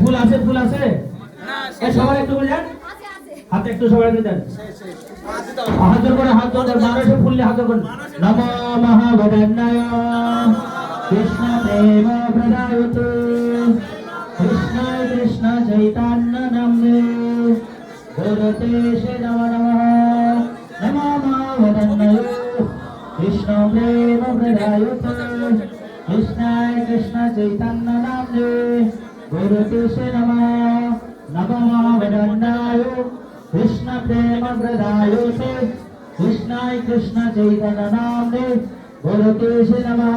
ফুল আছে ফুল আছে সবাই একটু বলে যান হাতে একটু সবাই দেন হাত জোর করে হাত জোর মানুষে ফুললে হাত জোর করে নমো মহাবদান্নায় কৃষ্ণ প্রেম প্রদায়তে কৃষ্ণায় কৃষ্ণ চৈতন্য নামে গুরুতে সে নমো নমঃ নমো মহাবদান্নায় কৃষ্ণ প্রেম প্রদায়তে কৃষ্ণায় কৃষ্ণ চৈতন্য নামে গুরুতে সে নমঃ নমো মহাবদান্নায় কৃষ্ণ প্রেম প্রদায়তে কৃষ্ণায় কৃষ্ণ চৈতন্য নামে গুরুতে সে নমঃ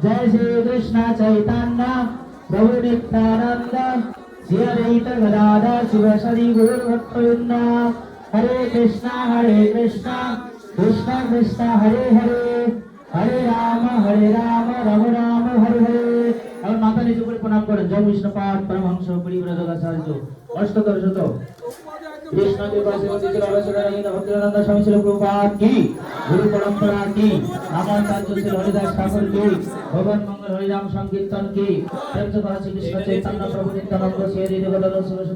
जय श्री कृष्ण चैतन्य प्रभु नित्यानंद श्री अद्वैत गदाधर शिवसरि गुरु भक्तवृंद हरे कृष्णा कृष्ण कृष्ण हरे हरे हरे राम राम राम हरे हरे। और माता नीचे করে প্রণাম করেন জয় বিষ্ণুপাদ পরমহংস পরিব্রাজকাচার্য অষ্টতর শত कृष्ण के पास में आलोचना भक्तिवेदांत स्वामी श्री प्रभुपाद की गुरु परंपरा की रामाचार्य श्री हरिदास ठाकुर की भगवान मंगल हरिनाम संकीर्तन की श्री कृष्ण चैतन्य प्रभु नित्यानंद श्री देवदास